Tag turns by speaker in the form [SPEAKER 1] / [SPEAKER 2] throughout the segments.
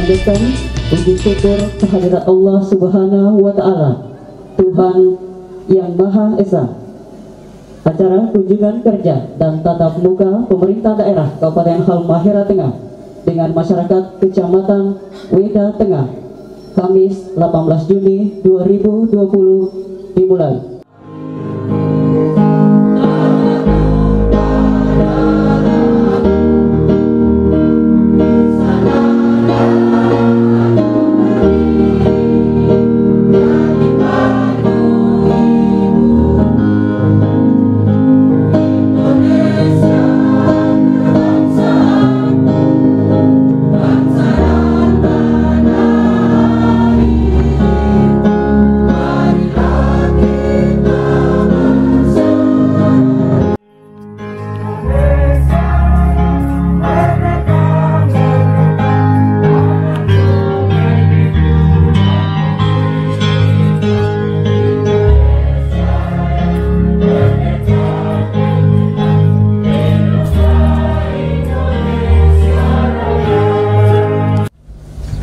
[SPEAKER 1] memanjatkan puji syukur kehadirat Allah Subhanahu wa Ta'ala, Tuhan yang Maha Esa. Acara kunjungan kerja dan tatap muka pemerintah daerah Kabupaten Halmahera Tengah dengan masyarakat Kecamatan Weda Tengah, Kamis 18 Juni 2020 dimulai.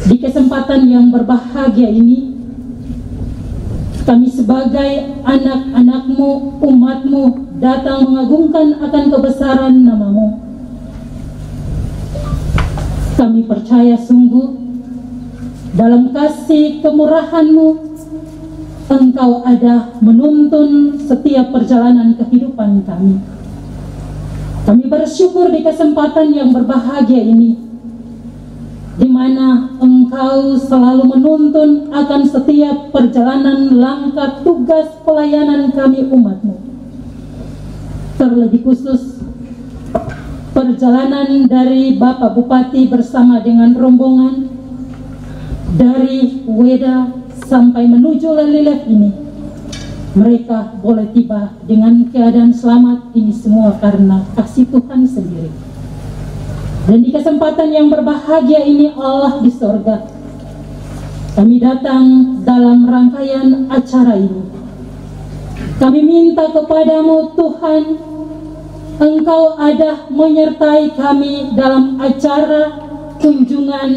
[SPEAKER 2] Di kesempatan yang berbahagia ini, kami sebagai anak-anakmu, umatmu, datang mengagungkan akan kebesaran namamu. Kami percaya sungguh dalam kasih kemurahanmu, Engkau ada menuntun setiap perjalanan kehidupan kami. Kami bersyukur di kesempatan yang berbahagia ini, di mana Engkau selalu menuntun akan setiap perjalanan langkah tugas pelayanan kami umatmu. Terlebih khusus perjalanan dari Bapak Bupati bersama dengan rombongan dari Weda sampai menuju Lelilef ini. Mereka boleh tiba dengan keadaan selamat, ini semua karena kasih Tuhan sendiri. Dan di kesempatan yang berbahagia ini, Allah di sorga, kami datang dalam rangkaian acara ini. Kami minta kepadamu Tuhan, Engkau ada menyertai kami dalam acara kunjungan,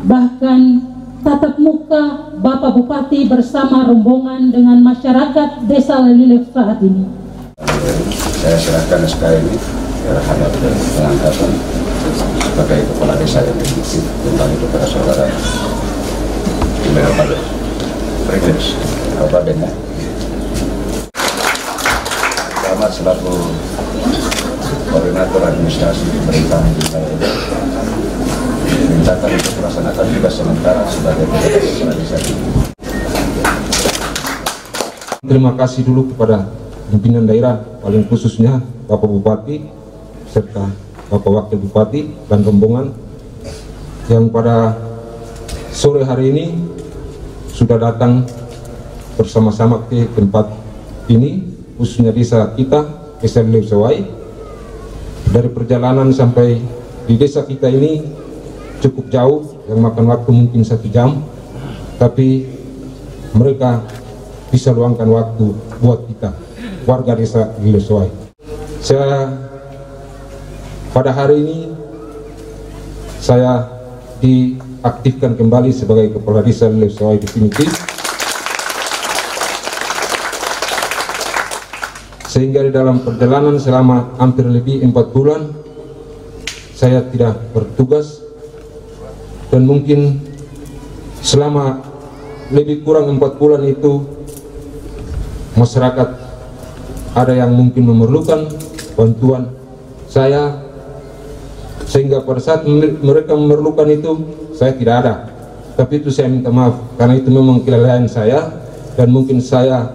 [SPEAKER 2] bahkan tatap muka Bapak Bupati bersama rombongan dengan masyarakat Desa Lelilef saat ini.
[SPEAKER 3] Saya serahkan SK ini terhadap pengangkatan sebagai kepala desa yang definitif kembali kepada saudara Kabupaten Frekuensi Kabupaten ya. Selamat selaku koordinator administrasi pemerintahan di wilayah ini. Dimintakan untuk melaksanakan tugas sementara sebagai kepala desa.
[SPEAKER 4] Terima kasih dulu kepada pimpinan daerah, paling khususnya Bapak Bupati serta Bapak Wakil Bupati dan rombongan yang pada sore hari ini sudah datang bersama-sama ke tempat ini, khususnya desa kita, Desa Lelilef Sawai. Dari perjalanan sampai di desa kita ini cukup jauh, yang makan waktu mungkin 1 jam, tapi mereka bisa luangkan waktu buat kita, warga desa Lelilef Sawai. Pada hari ini saya diaktifkan kembali sebagai kepala desa Lelilef Sawai definitif, sehingga di dalam perjalanan selama hampir lebih 4 bulan saya tidak bertugas, dan mungkin selama lebih kurang 4 bulan itu masyarakat ada yang mungkin memerlukan bantuan saya, sehingga pada saat mereka memerlukan itu saya tidak ada. Tapi itu saya minta maaf, karena itu memang kelalaian saya, dan mungkin saya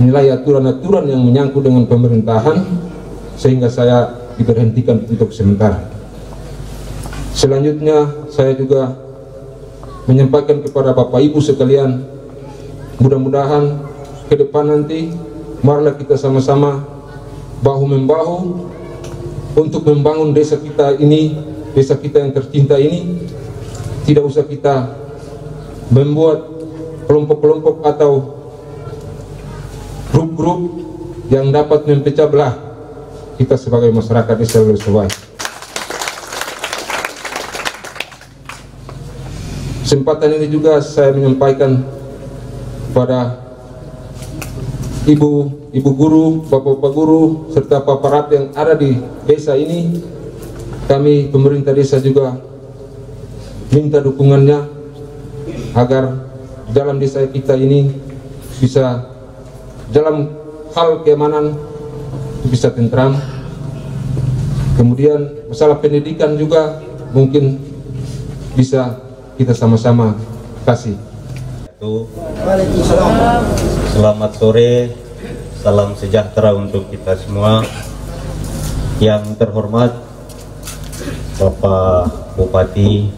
[SPEAKER 4] menilai aturan-aturan yang menyangkut dengan pemerintahan, sehingga saya diberhentikan untuk sementara. Selanjutnya saya juga menyampaikan kepada Bapak Ibu sekalian, mudah-mudahan ke depan nanti marilah kita sama-sama bahu-membahu untuk membangun desa kita ini, desa kita yang tercinta ini. Tidak usah kita membuat kelompok-kelompok atau grup-grup yang dapat mempecah belah kita sebagai masyarakat desa Lelilef Sawai. kesempatan ini juga saya menyampaikan pada ibu guru, bapak-bapak guru, serta paparat yang ada di desa ini. Kami pemerintah desa juga minta dukungannya agar dalam desa kita ini bisa dalam hal keamanan bisa tentram. Kemudian masalah pendidikan juga mungkin bisa kita sama-sama kasih.
[SPEAKER 5] Selamat sore, salam sejahtera untuk kita semua. Yang terhormat Bapak Bupati,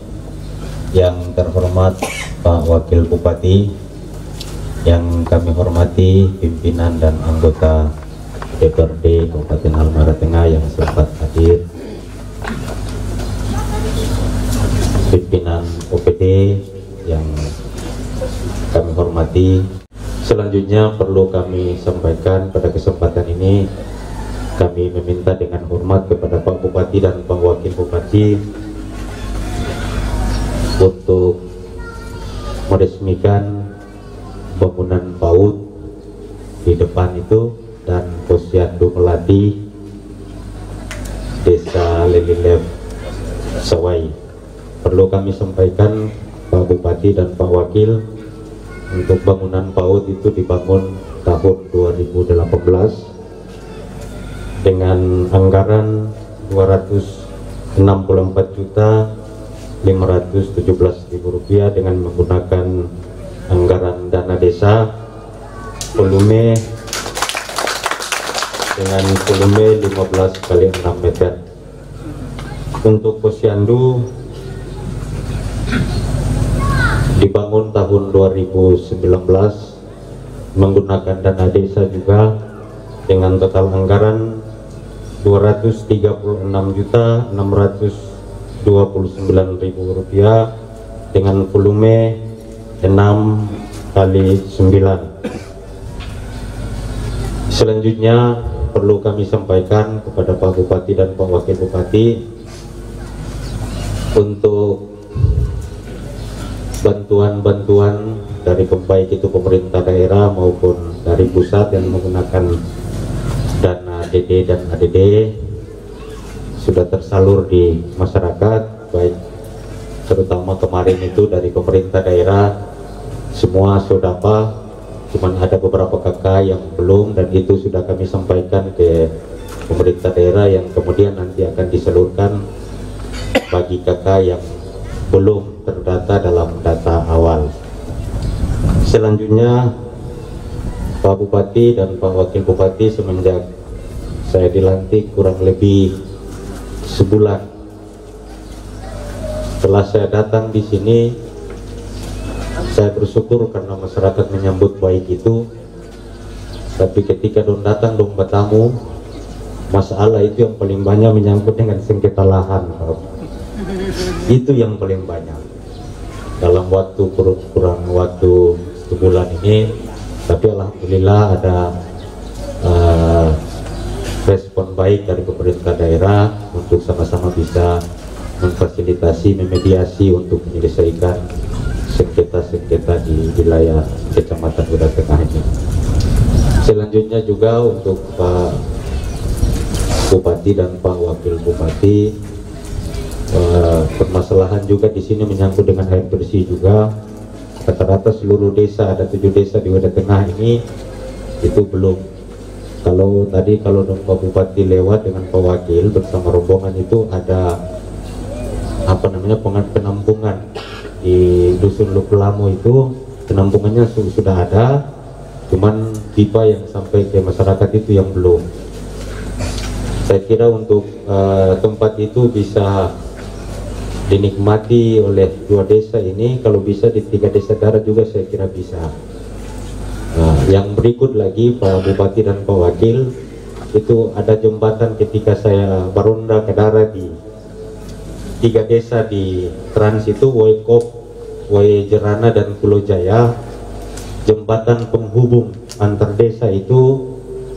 [SPEAKER 5] yang terhormat Pak Wakil Bupati, yang kami hormati pimpinan dan anggota DPRD Kabupaten Halmahera Tengah yang sempat hadir, pimpinan OPD yang kami hormati. Selanjutnya perlu kami sampaikan pada kesempatan ini, kami meminta dengan hormat kepada Pak Bupati dan Pak Wakil Bupati untuk meresmikan bangunan PAUD di depan itu dan Posyandu Melati Desa Lelilev Sawai. Perlu kami sampaikan Pak Bupati dan Pak Wakil, untuk bangunan PAUD itu dibangun tahun 2018 dengan anggaran 264.517.000 rupiah dengan menggunakan anggaran dana desa volume dengan volume 15 kali 6 meter. Untuk posyandu dibangun tahun 2019 menggunakan dana desa juga dengan total anggaran 236.629.000 rupiah dengan volume 6 kali 9. Selanjutnya perlu kami sampaikan kepada Pak Bupati dan Pak Wakil Bupati untuk bantuan-bantuan dari baik itu pemerintah daerah maupun dari pusat yang menggunakan dana DD dan ADD sudah tersalur di masyarakat, baik terutama kemarin itu dari pemerintah daerah semua sudah cuman ada beberapa kakak yang belum, dan itu sudah kami sampaikan ke pemerintah daerah yang kemudian nanti akan disalurkan bagi kakak yang belum terdata dalam data awal. Selanjutnya Pak Bupati dan Pak Wakil Bupati semenjak saya dilantik kurang lebih sebulan setelah saya datang di sini, saya bersyukur karena masyarakat menyambut baik itu. Tapi ketika dong datang dong bertamu, masalah itu yang paling banyak menyangkut dengan sengketa lahan. Itu yang paling banyak dalam waktu kurang waktu sebulan ini. Tapi alhamdulillah ada respon baik dari pemerintah daerah untuk sama-sama bisa memfasilitasi, memediasi untuk menyelesaikan sengketa-sengketa di wilayah Kecamatan Kuda Tengah ini. Selanjutnya juga untuk Pak Bupati dan Pak Wakil Bupati, permasalahan juga di sini menyangkut dengan air bersih juga. Rata-rata seluruh desa, ada 7 desa di Kuda Tengah ini itu belum. Kalau tadi kalau Pak Bupati lewat dengan Pak Wakil bersama rombongan itu ada penampungan di Dusun Lukelamo, itu penampungannya sudah ada, cuman pipa yang sampai ke masyarakat itu yang belum. Saya kira untuk tempat itu bisa dinikmati oleh 2 desa ini, kalau bisa di 3 desa darat juga saya kira bisa. Yang berikut lagi Pak Bupati dan Pak Wakil, itu ada jembatan ketika saya baronda ke darat di 3 desa di Trans itu, Woykop, Woyejerana dan Pulau Jaya. Jembatan penghubung antar desa itu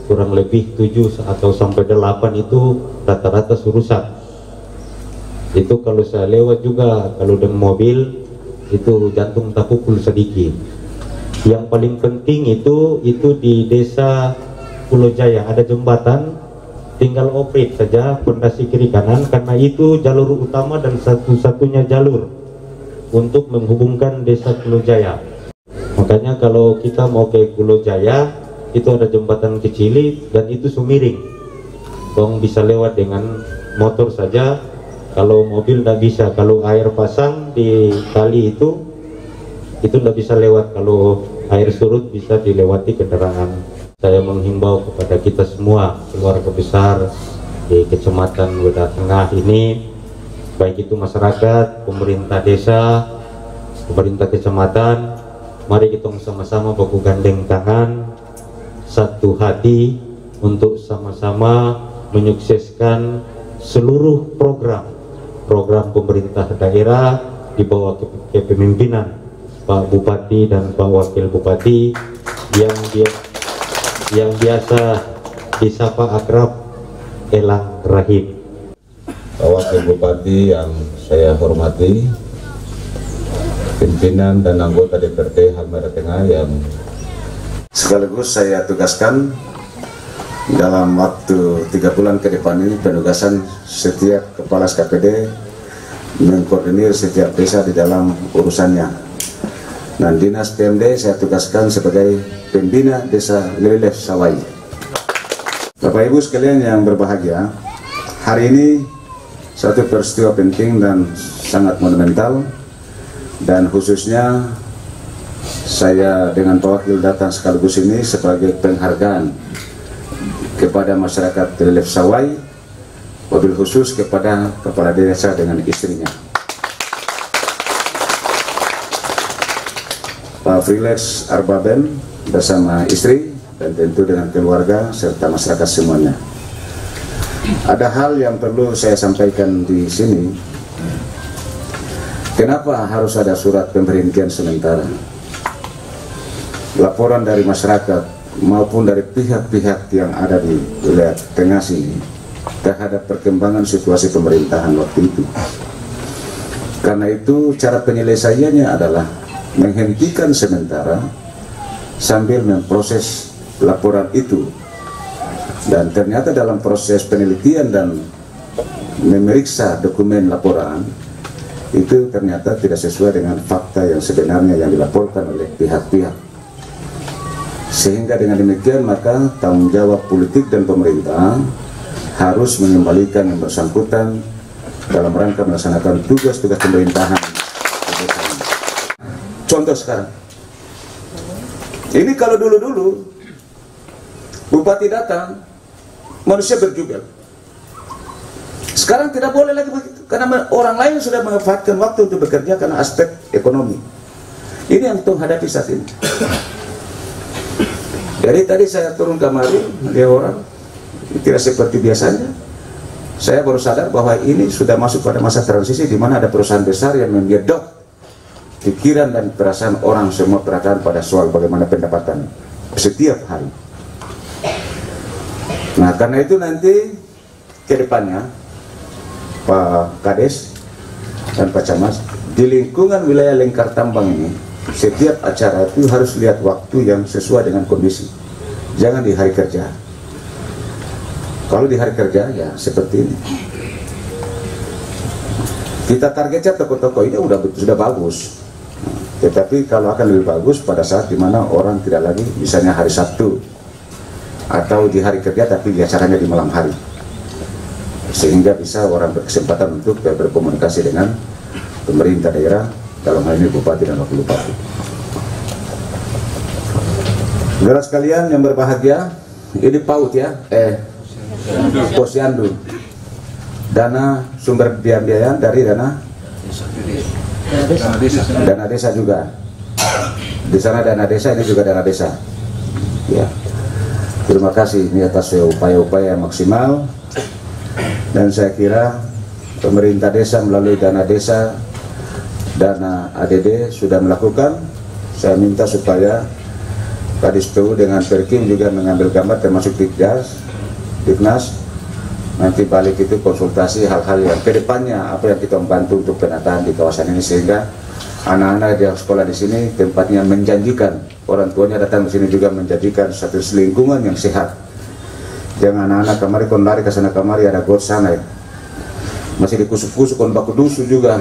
[SPEAKER 5] kurang lebih 7 atau sampai 8 itu rata-rata rusak. Itu kalau saya lewat juga, kalau dengan mobil itu jantung tak pukul sedikit. Yang paling penting itu di desa Pulau Jaya ada jembatan, tinggal operate saja fondasi kiri kanan, karena itu jalur utama dan satu-satunya jalur untuk menghubungkan desa Pulau Jaya. Makanya kalau kita mau ke Pulau Jaya itu ada jembatan kecil dan itu sumiring, dong bisa lewat dengan motor saja. Kalau mobil tidak bisa, kalau air pasang di kali itu tidak bisa lewat. Kalau air surut bisa dilewati kendaraan. Saya menghimbau kepada kita semua, keluarga besar di Kecamatan Wedah Tengah ini, baik itu masyarakat, pemerintah desa, pemerintah kecamatan, mari kita sama-sama baku gandeng tangan, satu hati untuk sama-sama menyukseskan seluruh program pemerintah daerah di bawah kepemimpinan Pak Bupati dan Pak Wakil Bupati yang biasa disapa akrab Elang Rahim.
[SPEAKER 3] Pak Wakil Bupati yang saya hormati, pimpinan dan anggota DPRD Halmahera Tengah yang sekaligus saya tugaskan dalam waktu 3 bulan ke depan ini, penugasan setiap kepala SKPD mengkoordinir setiap desa di dalam urusannya. Dan dinas PMD saya tugaskan sebagai pembina desa Lelelef Sawai. Bapak Ibu sekalian yang berbahagia, hari ini satu peristiwa penting dan sangat monumental, dan khususnya saya dengan Pak Wakil datang sekaligus ini sebagai penghargaan kepada masyarakat Lelelef Sawai, wabil khusus kepada kepala desa dengan istrinya, Pak Frilex Arbaben bersama istri dan tentu dengan keluarga serta masyarakat semuanya. Ada hal yang perlu saya sampaikan di sini. Kenapa harus ada surat pemberhentian sementara? Laporan dari masyarakat maupun dari pihak-pihak yang ada di wilayah tengah sini terhadap perkembangan situasi pemerintahan waktu itu. Karena itu cara penyelesaiannya adalah menghentikan sementara sambil memproses laporan itu. Dan ternyata dalam proses penelitian dan memeriksa dokumen laporan itu ternyata tidak sesuai dengan fakta yang sebenarnya yang dilaporkan oleh pihak-pihak. Sehingga dengan demikian maka tanggung jawab politik dan pemerintah harus mengembalikan yang bersangkutan dalam rangka melaksanakan tugas-tugas pemerintahan. Contoh sekarang, ini kalau dulu-dulu bupati datang, manusia berjubel. Sekarang tidak boleh lagi begitu, karena orang lain sudah memanfaatkan waktu untuk bekerja karena aspek ekonomi. Ini yang kita hadapi saat ini. Jadi tadi saya turun kamari, dia orang tidak seperti biasanya. Saya baru sadar bahwa ini sudah masuk pada masa transisi di mana ada perusahaan besar yang menyedot pikiran dan perasaan orang semua perhatian pada soal bagaimana pendapatan setiap hari. Nah, karena itu nanti ke depannya Pak Kades dan Pak Camat di lingkungan wilayah Lingkar Tambang ini, setiap acara itu harus lihat waktu yang sesuai dengan kondisi. Jangan di hari kerja. Kalau di hari kerja ya seperti ini. Kita targetnya toko-toko ini sudah bagus. Tetapi kalau akan lebih bagus pada saat dimana orang tidak lagi, misalnya hari Sabtu atau di hari kerja tapi acaranya di malam hari, sehingga bisa orang berkesempatan untuk berkomunikasi dengan pemerintah daerah, dalam hal ini bupati dan wakil bupati. Saudara sekalian yang berbahagia, ini PAUD ya, Posyandu. Dana sumber biaya dari dana desa juga. Di sana dana desa, ini juga dana desa. Ya. Terima kasih ini atas upaya-upaya maksimal, dan saya kira pemerintah desa melalui dana desa, dana ADD sudah melakukan. Saya minta supaya Kadis PU dengan Perkim juga mengambil gambar termasuk Dignas, nanti balik itu konsultasi hal-hal yang kedepannya apa yang kita membantu untuk penataan di kawasan ini, sehingga anak-anak yang sekolah di sini tempatnya menjanjikan, orang tuanya datang di sini juga menjanjikan satu lingkungan yang sehat. Jangan anak-anak kamari kon lari ke sana kamari ada got sana ya. Masih dikusuk-kusuk kon baku dusu juga.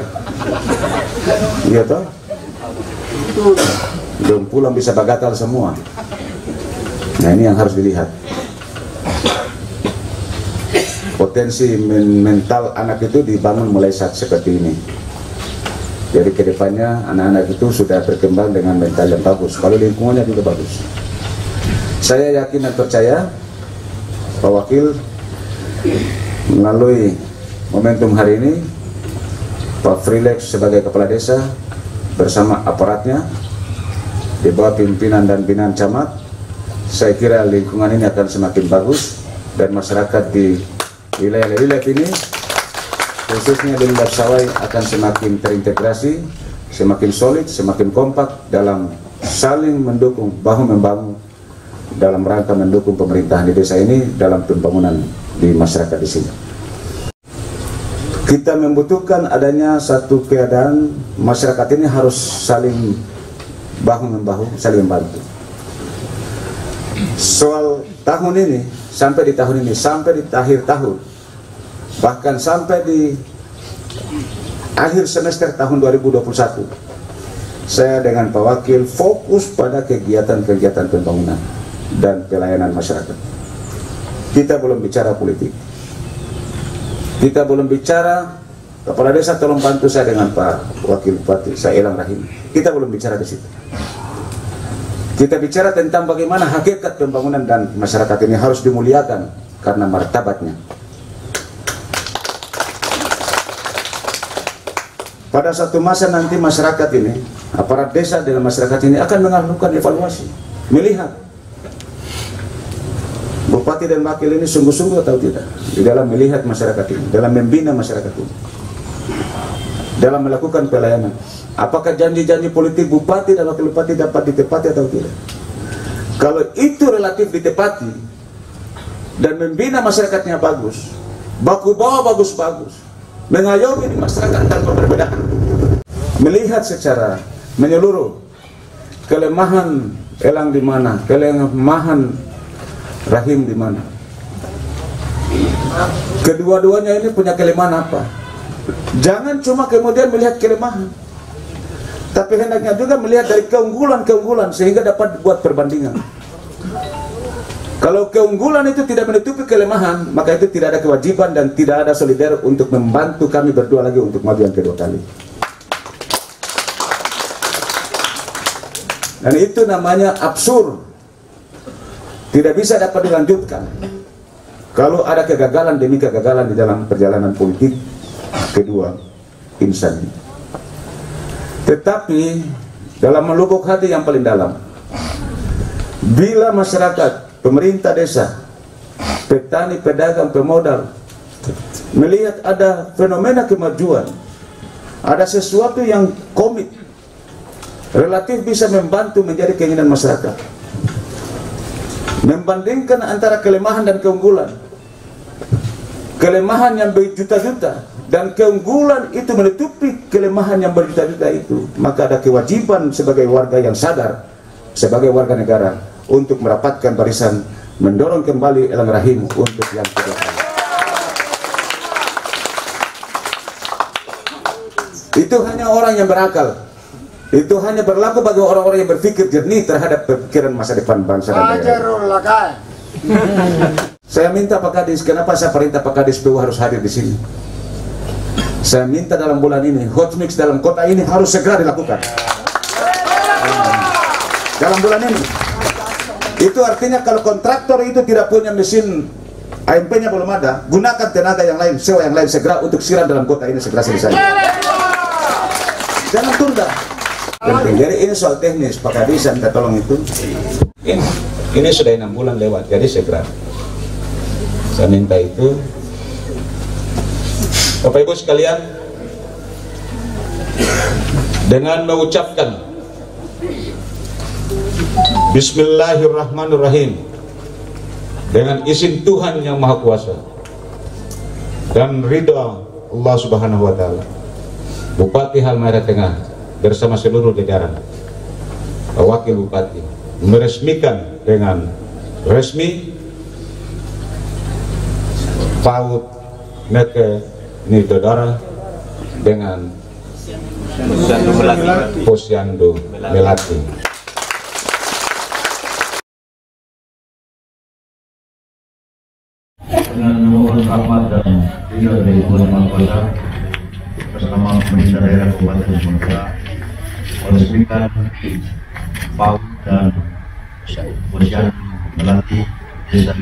[SPEAKER 3] Iya toh? Belum pulang bisa bagatal semua. Nah ini yang harus dilihat. Potensi mental anak itu dibangun mulai saat seperti ini. Jadi kedepannya anak-anak itu sudah berkembang dengan mental yang bagus. Kalau lingkungannya juga bagus. Saya yakin dan percaya Pak Wakil melalui momentum hari ini, Pak Frilex sebagai kepala desa bersama aparatnya di bawah pimpinan dan binaan camat, saya kira lingkungan ini akan semakin bagus dan masyarakat di wilayah-wilayah ini khususnya di Lembah Sawai akan semakin terintegrasi, semakin solid, semakin kompak dalam saling mendukung, bahu-membahu dalam rangka mendukung pemerintahan di desa ini dalam pembangunan di masyarakat di sini. Kita membutuhkan adanya satu keadaan masyarakat ini harus saling bahu-membahu, saling membantu. Soal tahun ini, sampai di akhir tahun, bahkan sampai di akhir semester tahun 2021, saya dengan Pak Wakil fokus pada kegiatan-kegiatan pembangunan dan pelayanan masyarakat. Kita belum bicara politik, kita belum bicara kepala desa tolong bantu saya dengan Pak Wakil Bupati saya Elang Rahim, kita belum bicara di situ. Kita bicara tentang bagaimana hakikat pembangunan dan masyarakat ini harus dimuliakan karena martabatnya. Pada satu masa nanti masyarakat ini, aparat desa dengan masyarakat ini akan melakukan evaluasi, melihat Bupati dan Wakil ini sungguh-sungguh atau tidak di dalam melihat masyarakat ini, dalam membina masyarakat ini, dalam melakukan pelayanan. Apakah janji-janji politik Bupati dan Wakil Bupati dapat ditepati atau tidak? Kalau itu relatif ditepati dan membina masyarakatnya bagus, baku bawa bagus-bagus, mengayomi masyarakat tanpa perbedaan, melihat secara menyeluruh kelemahan Elang di mana, kelemahan Rahim di mana. Kedua-duanya ini punya kelemahan apa? Jangan cuma kemudian melihat kelemahan, tapi hendaknya juga melihat dari keunggulan-keunggulan sehingga dapat dibuat perbandingan. Kalau keunggulan itu tidak menutupi kelemahan, maka itu tidak ada kewajiban dan tidak ada solidar untuk membantu kami berdua lagi untuk maju yang kedua kali. Dan itu namanya absurd, tidak bisa dapat dilanjutkan kalau ada kegagalan demi kegagalan di dalam perjalanan politik kedua insan ini. Tetapi dalam melubuk hati yang paling dalam, bila masyarakat, pemerintah desa, petani, pedagang, pemodal melihat ada fenomena kemajuan, ada sesuatu yang komit, relatif bisa membantu menjadi keinginan masyarakat, membandingkan antara kelemahan dan keunggulan, kelemahan yang berjuta-juta dan keunggulan itu menutupi kelemahan yang berjuta-juta itu, maka ada kewajiban sebagai warga yang sadar, sebagai warga negara untuk merapatkan barisan, mendorong kembali Elang Rahim untuk yang kedua kali. Itu hanya orang yang berakal, itu hanya berlaku bagi orang-orang yang berpikir jernih terhadap pikiran masa depan bangsa dan negara. Saya minta Pak Kadis, kenapa saya perintah Pak Kadis PU harus hadir di sini? Saya minta dalam bulan ini, hot mix dalam kota ini harus segera dilakukan. Dalam bulan ini. Itu artinya kalau kontraktor itu tidak punya mesin AMP-nya belum ada, gunakan tenaga yang lain, sewa yang lain segera untuk siram dalam kota ini segera selesai. Jangan tunda. Jadi ini soal teknis, Pak Kadis, saya minta tolong itu. Ini sudah 6 bulan lewat, jadi segera. Saya minta itu. Bapak Ibu sekalian, dengan mengucapkan Bismillahirrahmanirrahim, dengan izin Tuhan yang Maha Kuasa dan ridha Allah Subhanahu wa Ta'ala, Bupati Halmahera Tengah bersama seluruh jajaran Wakil Bupati meresmikan dengan resmi PAUD Neke Nidodara dengan Posyandu Melati.
[SPEAKER 6] Dengan memohon rahmat dan ridho dari Tuhan Maha Kuasa bersama pemerintah daerah Kabupaten Sumatera meresmikan PAUD dan Posyandu Melati Desa.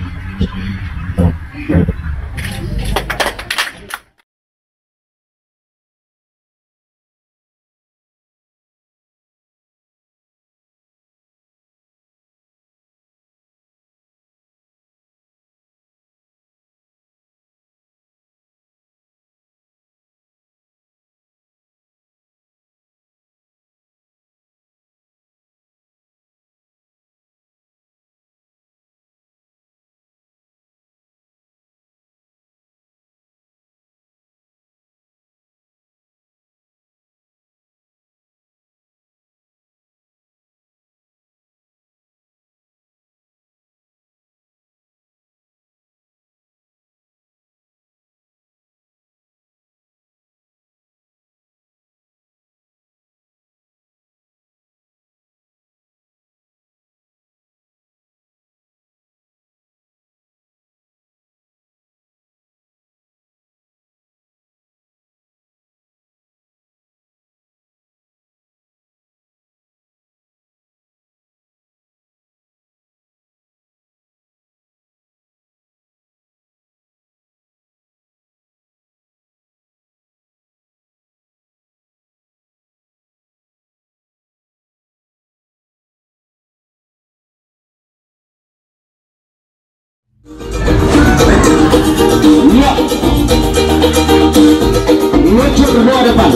[SPEAKER 3] Maju ke depan.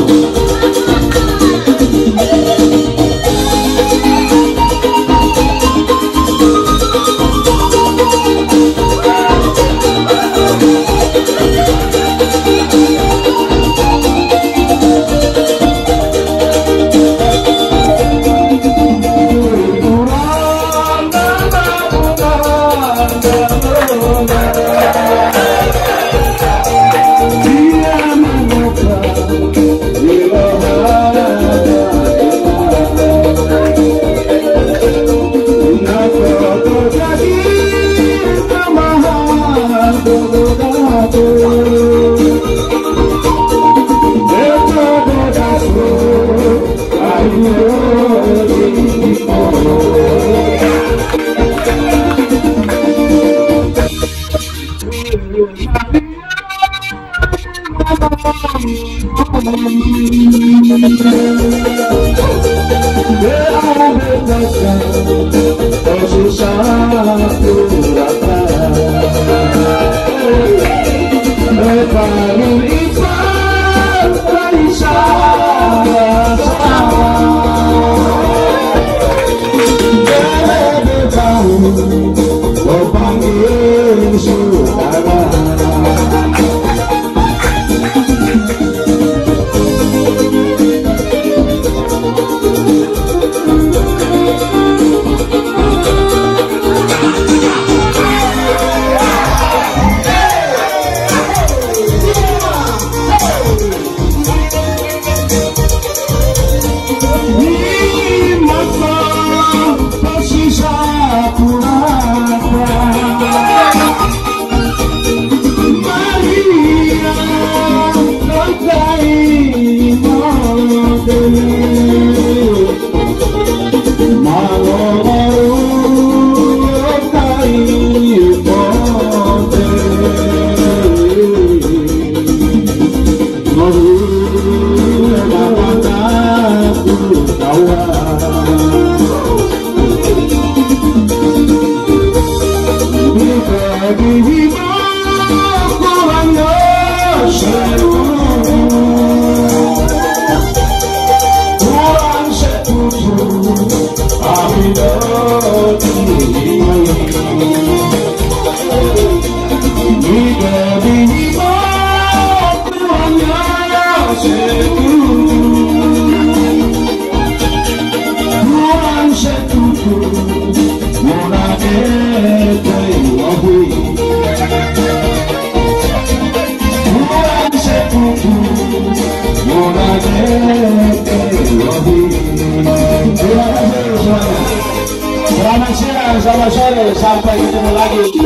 [SPEAKER 3] sama-sama sore, sampai ketemu lagi di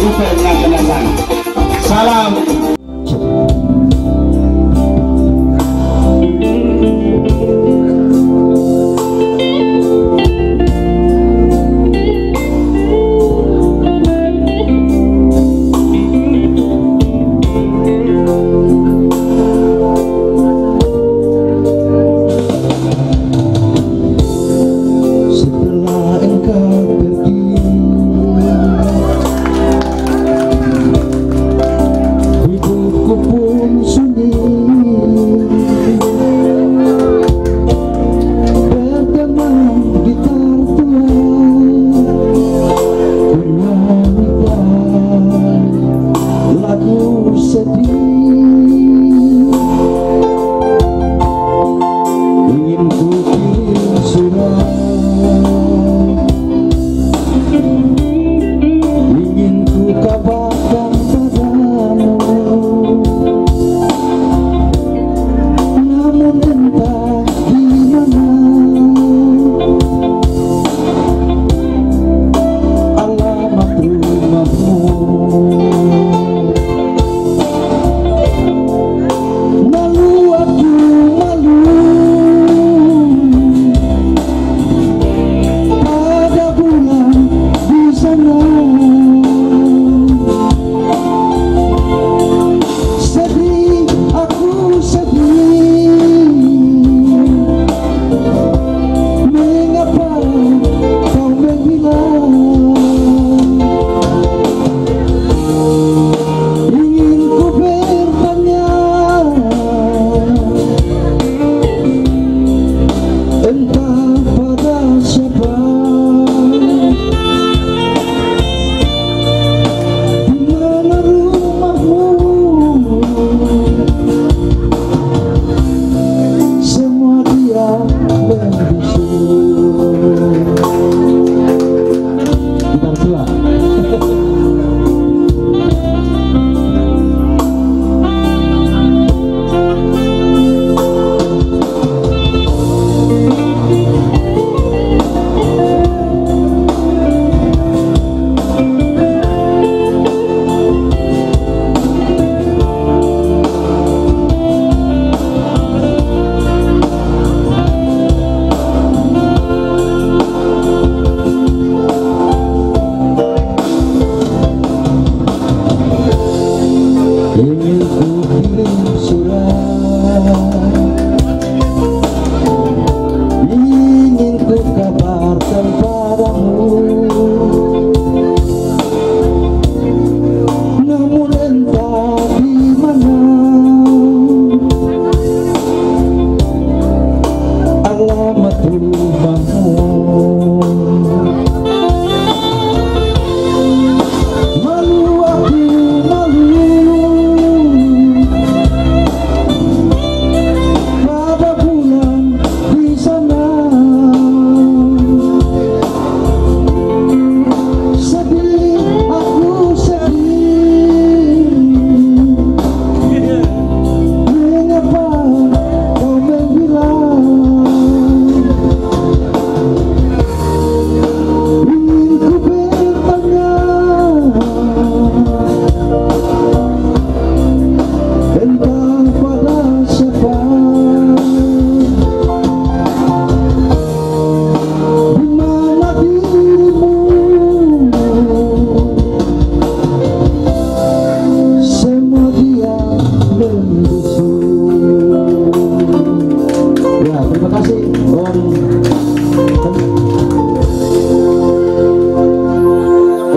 [SPEAKER 3] event yang akan datang. Salam.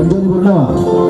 [SPEAKER 7] Om Joni Purnawa.